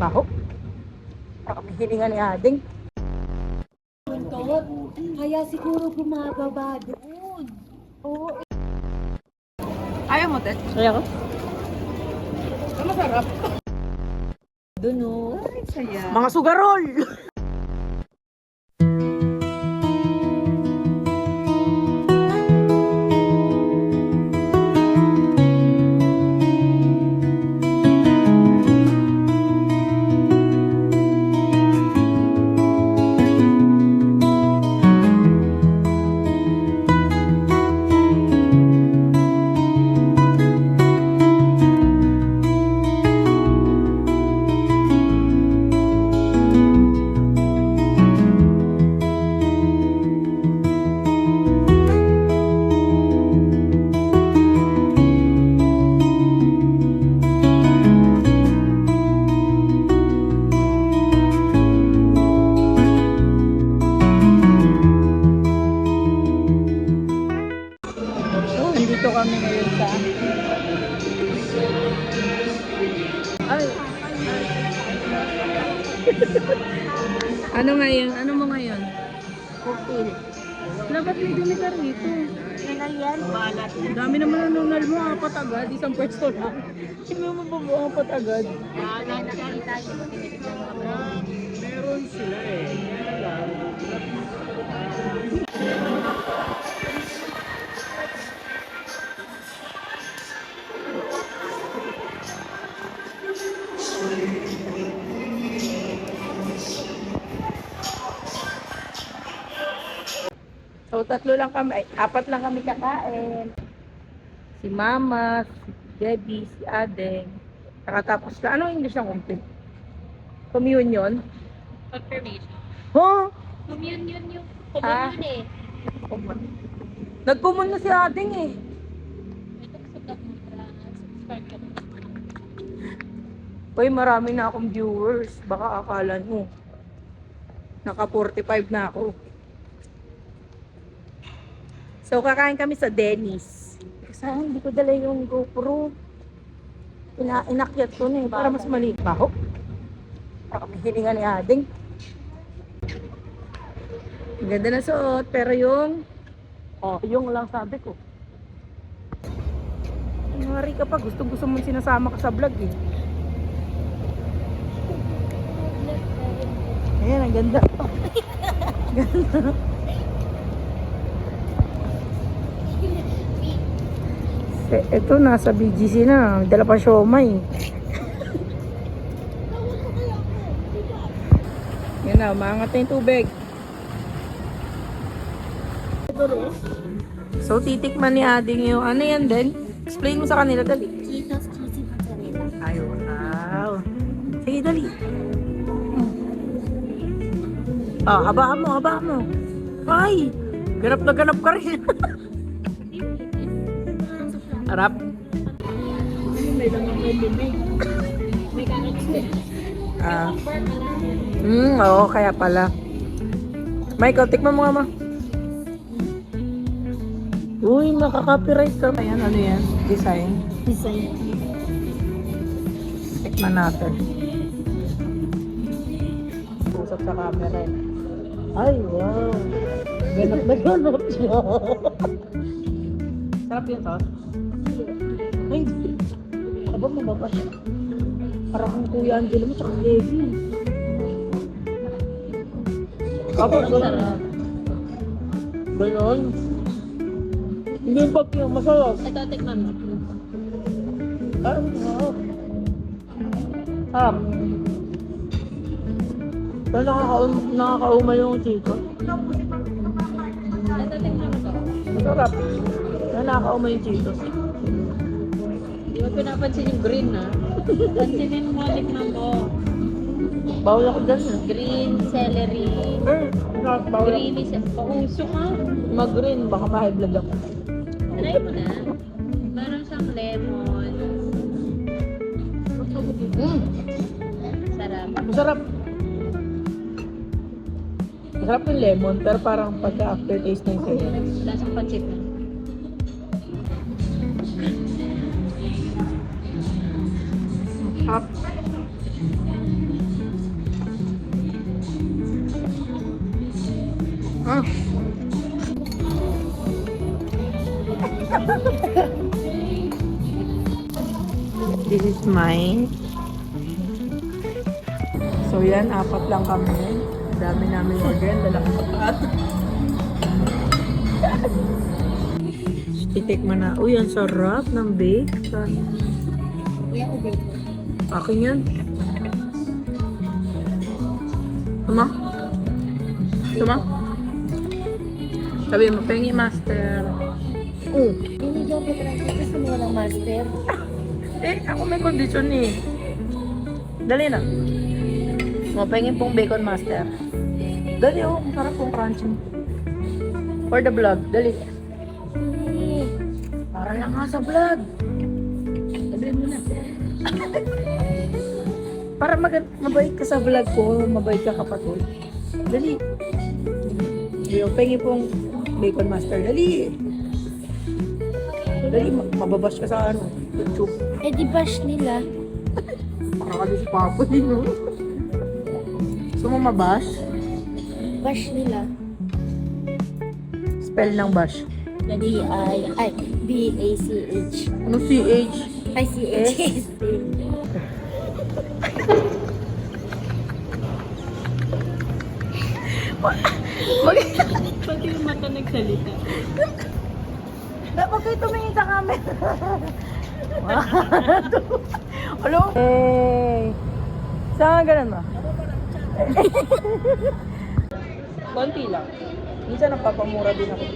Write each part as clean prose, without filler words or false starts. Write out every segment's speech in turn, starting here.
baho. Baka may hininga ni Ading. Kaya siguro bumababa doon. Oo. Ayaw mo, Ted? Ayaw ko. Masarap. Doon o. Ay, saya. Mga sugarol! Nandito kami ngayon sa ay. Ano ngayon? Ano mo ngayon? Cocktail. Dapat may deliver rito. Kailan yan? Balat. Dami naman ang nunal mo, apat agad. Isang pwesto lang. Hindi mo mabubuo apat agad. Nakakita yung tinitignan mo kami. Meron sila eh. So, tatlo lang kami, ay, apat lang kami kakain. Si Mama, si Debbie, si Adeng. Nakatapos na, ano English ng kumpin? Communion? Confirmation. Huh? Communion yung Ah. communion eh. Nagkumun na si Adeng eh. Ito sugat mo para start ka. Uy, marami na akong viewers. Baka akala mo. Naka 45 na ako. So, kakain kami sa Denny's. Sayang, hindi ko dala yung GoPro. Inakyat ko na eh, para mas maliit pa ako. Baka may hininga ni Ading. Ang ganda na suot, pero yung yung lang sabi ko. Ngari ka pa, gusto mo sinasama ka sa vlog eh. Ayan, ang ganda. Ganda. Ito, nasa BGC na. Dala pa siomay. Yan na, umangat na yung tubig. So, titikman ni Ading yung ano yan din? Explain mo sa kanila, dali. Cheetos cheesy mozzarella. Ay, wow. Sige, dali. Ah, habaan mo. Ay, ganap na ganap ka rin. Harap. May laman may bibig. May carrots din. Ah. Oo, kaya pala. Michael, tikman mo nga ma. Uy, makaka-copyright ka. Ayan, ano yan? Design. Design. Tikman natin. Usap sa camera eh. Ay, wow. Ganap na ganap siya. Sarap yun, sauce? Ay, abang mababa siya. Parang kung Kuya Angelo mo, tsaka Debbie. Abang sarap. Ganon. Hindi yung pag yung masarap. Ito, tikman mo. Ay, wow. Sarap. Pero nakakauma yung chito. Ito, tikman mo to. Masarap. Pero nakakauma yung chito. Hindi mo pinapansin yung green ha. Pansinin mo, tikman mo. Bawal ako dyan eh. Green, celery. Bawal ako. Greeny, pauso ka. Mag-green, baka ma-high-blood ako. Try mo na. Meron siyang lemon. Sarap. Masarap. Masarap yung lemon, pero parang pagka-aftertaste na yung sayo. Lasang pancit na. Up. Ah. This is mine. So yan, 4 lang kami. Dami namin order, lalaki pa. Titikman na. Uy, ang sarap ng bacon. Kuya ko bacon. Akin yan. Tama? Tama? Sabi mo, pengi master. Hindi daw po try kasi mo walang master. Ako may kondisyon eh. Dali na. Mapengin pong bacon master. Dali masarap pong crunchy. For the vlog, dali. Para lang nga sa vlog. Dali mo na. Para mabait ka sa vlog ko, mabait ka kapatid. Dali. Pengin pong bacon master, dali. Dali, mababash ka sa ano, YouTube. Eh di bash nila. Makakali si Papa din, no? Gusto mo mabash? Bash nila. Spell ng bash. B-A-C-H. Ano CH? Ay, C-H. Pati yung mata nagsalita. Dapat kayo tumingin sa camera. Hello? Saan ganun ba? Konti lang. Minsan napapamura din ako.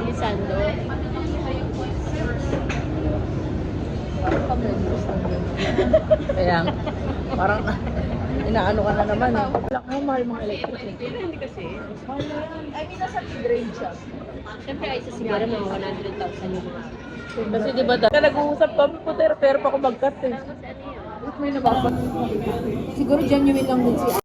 Lisando. Kaya, parang inaano ka na naman. Wala ko mahal mga electric. Hindi kasi. Mahal na yan. I mean, nasa mid-range siya. Siyempre ay sa sigara mga 100,000 yung mga. Kasi di ba nag-uusap kami po, pero pa ako mag-cut eh. May nababat. Siguro genuine lang din si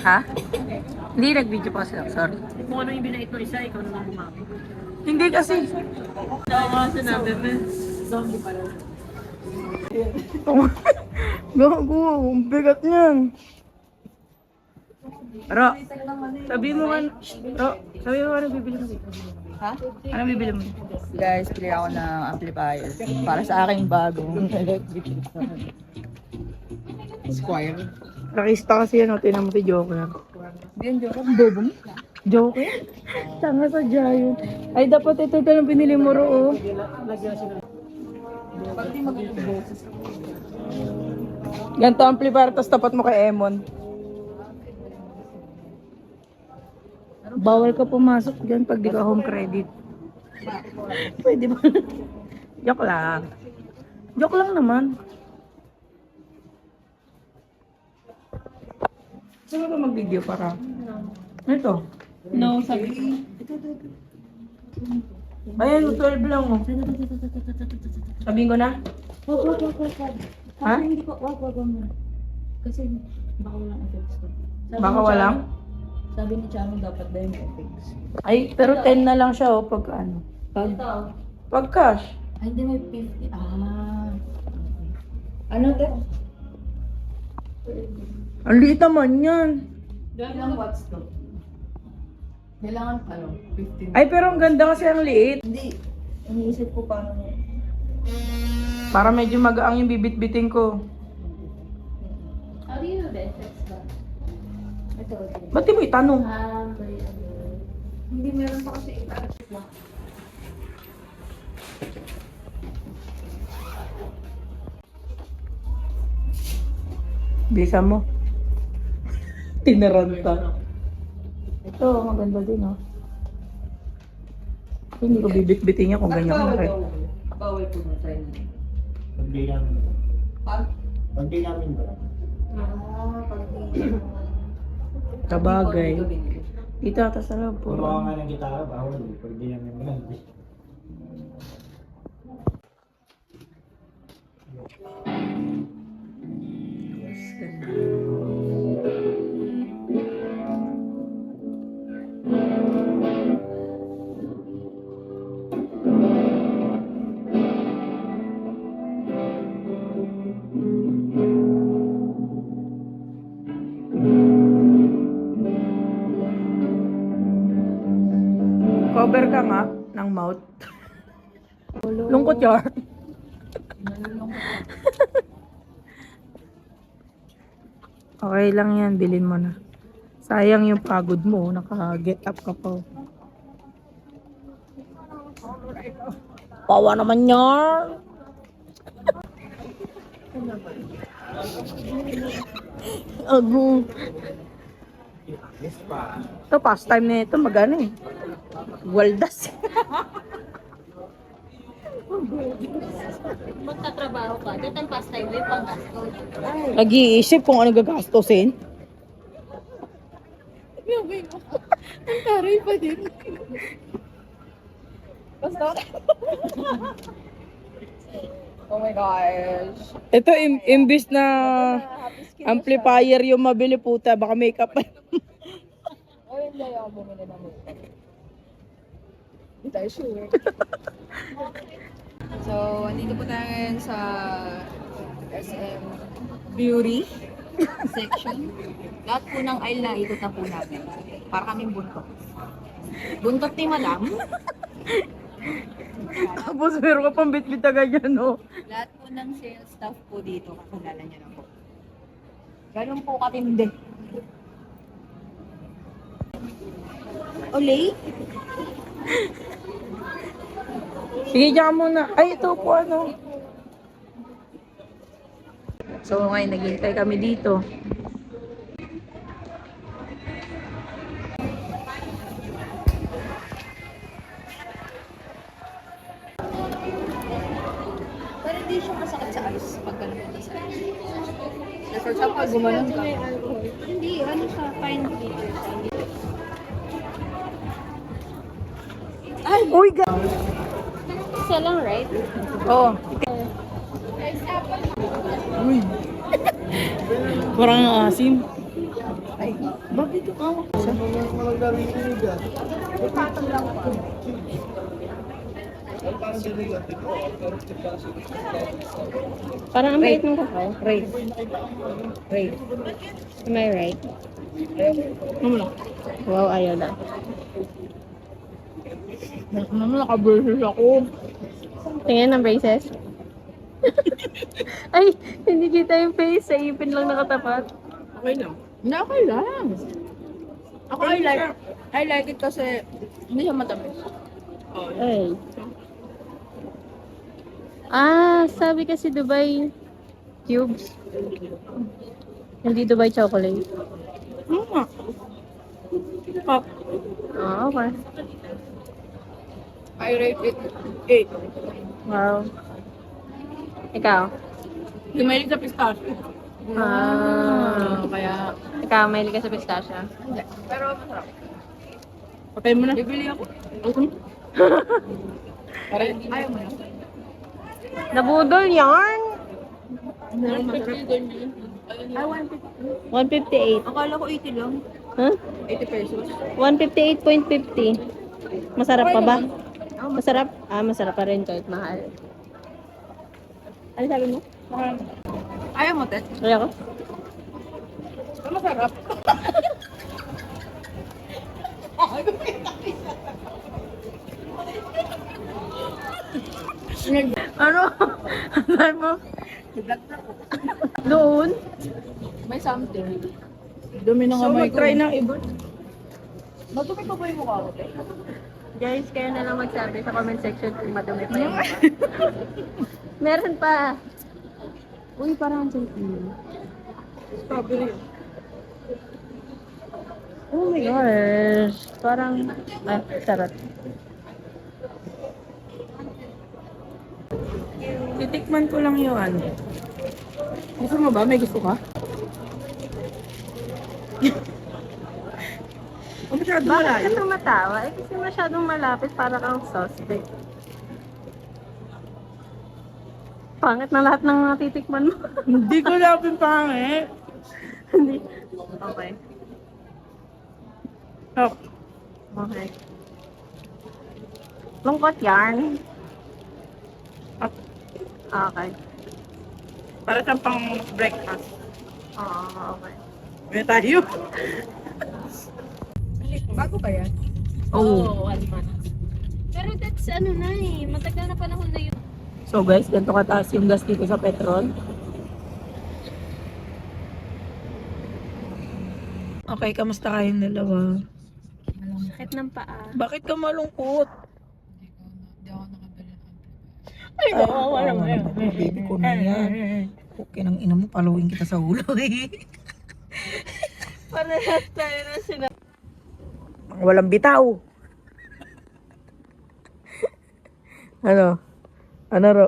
Ha? Hindi, nag-video pa kasi ako, sorry. Kung ano yung binait ng isa, ikaw naman bumaki. Hindi kasi. Oo nga sinabi mo. Zombie pala. Gago, ang bigat niyan. Ro, sabi mo kan, Ro, sabi mo ano bibili mo dito? Ha? Ano bibili mo? Guys, pili ako ng amplifier para sa aking bagong electric Squire. Rakista kasi yan, o, tinan mo si Joker. Hindi yan, joke. Ang bobo mo. Joker? Tanga sa yun. Ay, dapat ito yung pinili mo, Ro, oh. Pag di mag-boses. Ganito amplifier, tapos tapat mo kay Emon. Bawal ka pumasok dyan pag di ka home credit. Pwede ba? Joke lang. Joke lang naman. Saan ba mag-video para? Ito. No, sabi. Ayan, 12 lang oh. Sabihin ko na? Wag. Ha? Kasi hindi ko, wag mo. Kasi baka walang effects ko. Baka walang? Sabi ni Chano dapat daw yung effects. Ay, pero 10 na lang siya oh pag ano. Ito. Pag cash. Ay, hindi may 50. Ano to? Ang liit naman yan. Ilang watts to? Kailangan, 15. Ay, pero ang ganda kasi ang liit. Hindi. Iniisip ko paano Para medyo magaang yung bibit-biting ko. How do you know the effects ba? Ito. Ba't di mo itanong? Hindi meron pa kasi iba. Bisa mo. Tinaranta. Ito, maganda din, oh. Hindi ko bibit-biting niya kung ganyan ko na. Bawal po na tayo. Pagdi namin. Pag? Pagdi namin ba? Kabagay. Dito ata sa loob po. Gumawa nga ng gitara, bawal. Pagdi namin ba? Cover ka nga ng mouth. Lungkot yar. Okay lang yan, bilhin mo na. Sayang yung pagod mo, naka-get up ka pa. Pawa naman yan. Ago. Ito, pastime na ito, magana eh. Waldas. Magtatrabaho ka. Dito ang pastime mo yung pang-gasto. Nag-iisip kung ano gagastusin. Ang taray pa din. Basta. Oh my gosh. Ito, imbis na amplifier yung mabili puta, baka makeup pa. Oh, hindi ako bumili ng makeup. Hindi tayo sure. So, andito po tayo ngayon sa SM Beauty section. Lahat po ng aisle na ikot na po natin. Para kaming buntot. Buntot ni Madam. Tapos meron ka pang bit-bit na ganyan, no? Lahat po ng sales staff po dito, kakilala niyo na po. Ganun po katindi. Olay? Sige, diyan ka muna. Ay, ito po ano. So, ngayon, naghihintay kami dito. Pero hindi siya masakit sa eyes pag ganun po sa eyes. Like, for example, gumanon ka. Hindi, ano siya, fine glitter siya. Ay! Uy, Isa lang, right? Oo. Uy. Parang asim. Ay, bakit ito kawak siya? Parang ang bait ng kakao. Ray. Ray. Am I right? Ano mo lang? Wow, ayaw na. Ano mo, naka-versus ako. Tingnan ng braces. Ay, hindi kita yung face. Sa ipin lang nakatapat. Okay lang. Hindi, okay lang. Ako, I like it kasi hindi siya matamis. Ay. Ah, sabi kasi Dubai cubes. Hindi Dubai chocolate. Ano nga? Pop. Ah, okay. I rate it 8. Wow. Ikaw? Lumalig sa pistachio. Kaya, Ikaw, mahilig ka sa pistachio? hindi. Pero masarap. Patay mo na. Bibili ako. Para Ayaw mo na. Nabudol yarn? Ay, 158. 150. Akala ko 80 lang. Huh? 80 pesos. 158.50. Masarap pa ba? Masarap? Ah, masarap pa rin kahit mahal. Ano sabi mo? Ayaw mo, Ted? Kaya ko? Masarap. Ano? Ano mo? Doon? May something. Dumi ng So, kamay ko. mag-try ng iba. Madumi pa ba yung mukha ko? Guys, kayo na lang magsabi sa comment section kung madumi pa yung mukha. Meron pa. Uy, parang ang sarap. Strawberry. Oh my gosh. Parang, sarap. Titikman ko lang yung ano. Gusto mo ba? May gusto ka? O masyado Bakit malayo. ka tumatawa? Eh, kasi masyadong malapit para kang suspect. Pangit na lahat ng mga titikman mo. Hindi ko lapin pangit. Hindi. Okay. Oh. Okay. Lungkot yarn. Up. Okay. Para sa pang breakfast. Oo, okay. May tayo. Bago ba yan? Oh. 1 month. Pero that's ano na eh. Matagal na panahon na yun. So guys, ganito kataas yung gas dito sa petrol. Okay, kamusta kayong dalawa? Sakit ng paa. Bakit ka malungkot? Hindi ako nakabili ng Ay, wala mo yan. Baby ko na yan. Okay, nang ina mo, paluin kita sa ulo eh. Parehas tayo na sinabi. Walang bitaw. Ano? Ano ro?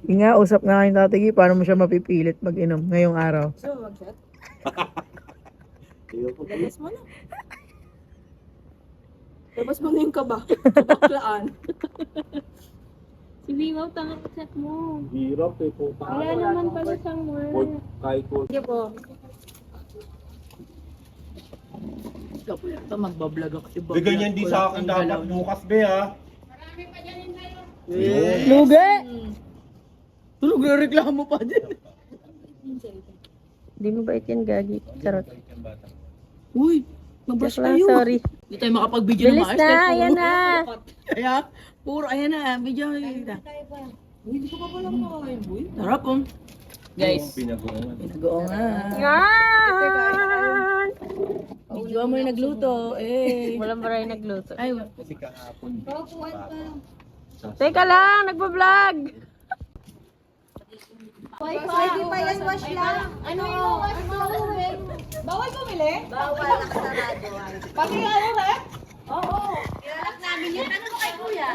Yung nga, usap nga kayong tatigi, paano mo siya mapipilit mag-inom ngayong araw? So, mag-shot? Ayoko. Labas mo na. Labas mo na yung kaba. Kabaklaan. Si Vivaw, tangat chat mo. Hirap eh. Puta. Wala naman pala siyang word. Kahit ko. Sige po. Ito, magbablog ako si Bob. Bigay niyan di sa akin dapat bukas be ha. Lugi! Tulog na reklamo pa din. Hindi mo ba yan, Gagi? Charot. Uy, mag-brush Joke lang, tayo. sorry. Hindi tayo makapag-video Bilis maayos na, dahil puro- ayan na. Kaya, puro, ayan na, video kita. Uy, hindi ko pa pala makakain, boy. Sarap oh. Guys, Pinagoongan. pinag-oo nga. Yan! Video mo yung nagluto, eh. Walang maray nagluto. Ay, Kasi kahapon. Teka lang, nagpa-vlog! Pwede pa yan, wash lang. Ano? Bawal bumili? Bawal, nakasarado. Pati ano, Rep? Oo. Ilalak namin yun. Ano mo kay Kuya?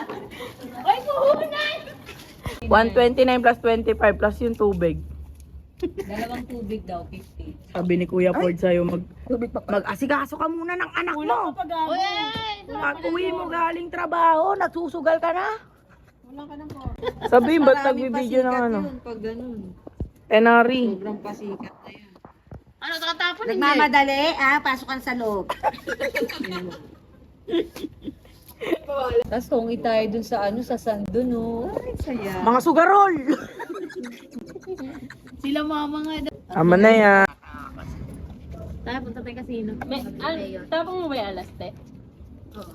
Ay, puhunan! 129 plus 25 plus yung tubig. Dalawang tubig daw, 50. Sabi ni Kuya Ford sa'yo, mag-asikaso ka muna ng anak mo. Pag uwi mo galing trabaho, nagsusugal ka na. Wala ka nang po. Sabihin, ba't nagbibideo ng ano? Pag ganun. Tenari. Sobrang pasikat na yan. Ano, nakatapon Nagmamadali, pasukan sa loob. Tapos kung tayo dun sa ano, sa sando, no? Ay, saya. Mga sugarol! Sila mama nga. Ama na yan. Tayo, punta tayo casino. Tapong mo ba yung alas, te?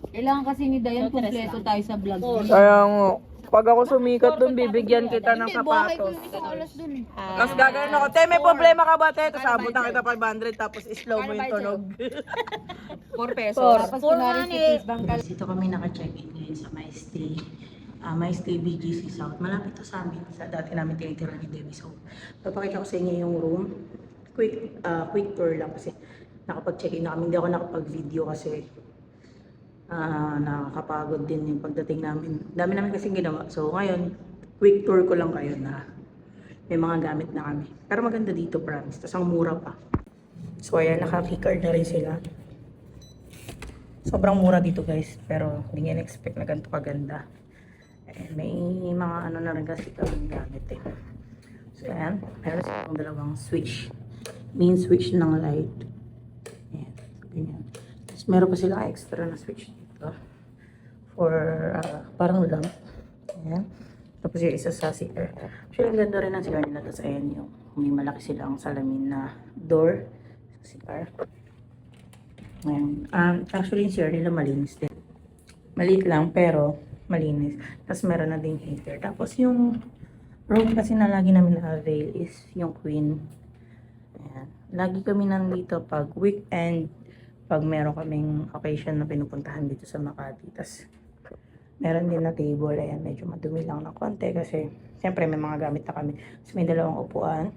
Kailangan kasi ni Dayan kompleto tayo sa vlog. Kaya nga, pag ako sumikat dun, bibigyan kita ng sapatos. Tapos gagawin ako, te, may problema ka ba, te? Tapos abutan kita 500, tapos slow mo yung tunog. 4 pesos. Tapos kunwari si Chris Bang Dito kami naka-check-in ngayon sa MyStay. MyStay BGC South. Malapit to sa amin. Sa dati namin tinitira ni Debbie. So, papakita ko sa inyo yung room. Quick tour lang kasi nakapag-check-in na kami. Hindi ako nakapag-video kasi nakakapagod din yung pagdating namin. Dami namin kasing ginawa. So, ngayon, quick tour ko lang kayo na may mga gamit na kami. Pero maganda dito, promise. Tapos ang mura pa. So, ayan, naka-keycard na rin sila. Sobrang mura dito guys, pero hindi nga na-expect na ganito kaganda. May mga ano na rin kasi kami gamit eh. So ayan, meron silang dalawang switch. Main switch ng light. Ayan, ganyan. Tapos meron pa sila extra na switch dito. For parang lamp. Ayan. Tapos yung isa sa CR. Actually, ang ganda rin ng CR nila. Tapos ayan yung may malaki silang salamin na door sa CR. Ngayon, actually yung CR nila malinis din. Maliit lang pero malinis. Tapos meron na ding heater. Tapos yung room kasi na lagi namin na-avail is yung queen. Ayan. Lagi kami nandito pag weekend, pag meron kaming occasion na pinupuntahan dito sa Makati. Tapos meron din na table. Ayan, medyo madumi lang ng konti kasi siyempre may mga gamit na kami. Tapos may dalawang upuan.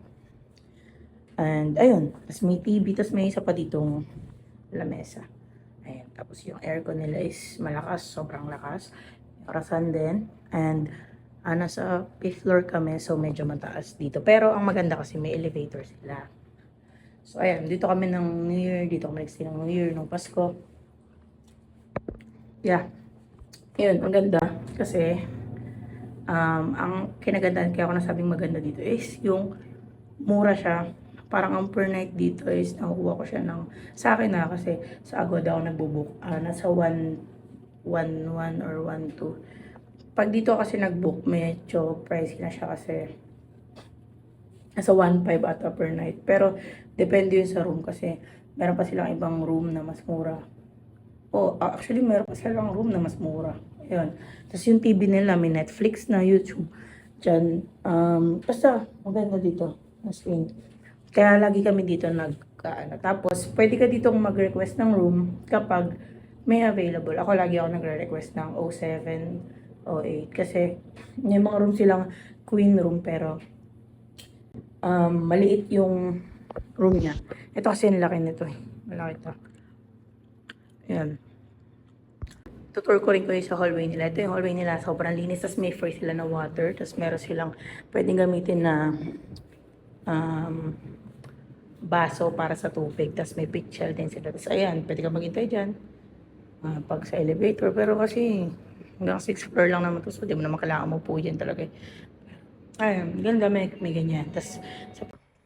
And ayun, tapos may TV, tapos may isa pa ditong lamesa. Ayan, tapos yung aircon nila is malakas, sobrang lakas. Orasan din. And nasa 5th floor kami, so medyo mataas dito. Pero ang maganda kasi may elevator sila. So ayan, dito kami ng New Year, dito kami nag-stay ng New Year, ng Pasko. Yeah. Yun, ang ganda. Kasi ang kinagandaan, kaya ako nasabing maganda dito is yung mura siya. Parang ang per night dito is nakukuha ko siya ng, sa akin na kasi sa Agoda ako nagbo-book, nasa 1.1 or 1.2. Pag dito kasi nag-book, medyo pricey na siya kasi nasa 1.5 ata per night. Pero depende yun sa room kasi meron pa silang ibang room na mas mura. Actually meron pa silang room na mas mura. Ayun. Tapos yung TV nila, may Netflix na, YouTube. Diyan, basta maganda dito na screen. Kaya lagi kami dito Tapos, pwede ka ditong mag-request ng room kapag may available. Ako lagi ako nagre-request ng 07, 08. Kasi, may mga room silang queen room, pero maliit yung room niya. Ito kasi ang laki nito. Malaki ito. Ayan. Tutur ko rin ko yung sa hallway nila. Ito yung hallway nila. Sobrang linis. Tapos may free sila na water. Tapos meron silang pwedeng gamitin na baso para sa tubig. Tapos may pitchel din sila. Tapos ayan, pwede ka maghintay dyan. Pag sa elevator. Pero kasi hanggang 6th floor lang naman ito. So di mo naman kailangan mo po dyan talaga. Ayun, ganda may ganyan. Tapos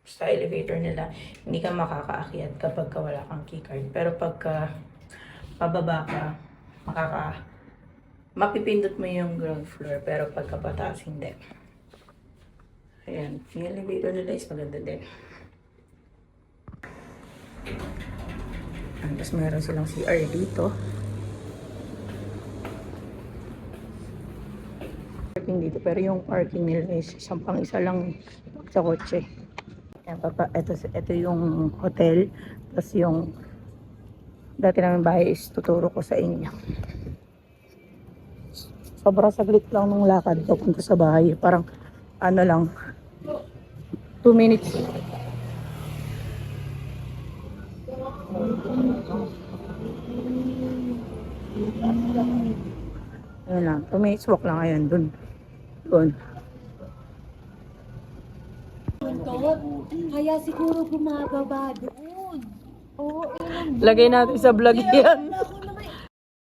sa elevator nila, hindi ka makakaakyat kapag wala kang keycard. Pero pagka pababa ka, mapipindot mo yung ground floor. Pero pagka pataas, hindi. Ayan, yung elevator nila is maganda din. Tapos meron silang CR dito. Parking dito, pero yung parking nila is isang pang isa lang sa kotse. Ayan, ito yung hotel. Tapos yung dati namin bahay is tuturo ko sa inyo. Sobrang saglit lang nung lakad papunta sa bahay. Parang ano lang, 2 minutes. Ayun lang, 2 minutes walk lang. Ayan, dun. Kaya siguro bumababa doon. Oo, Lagay natin sa vlog yan.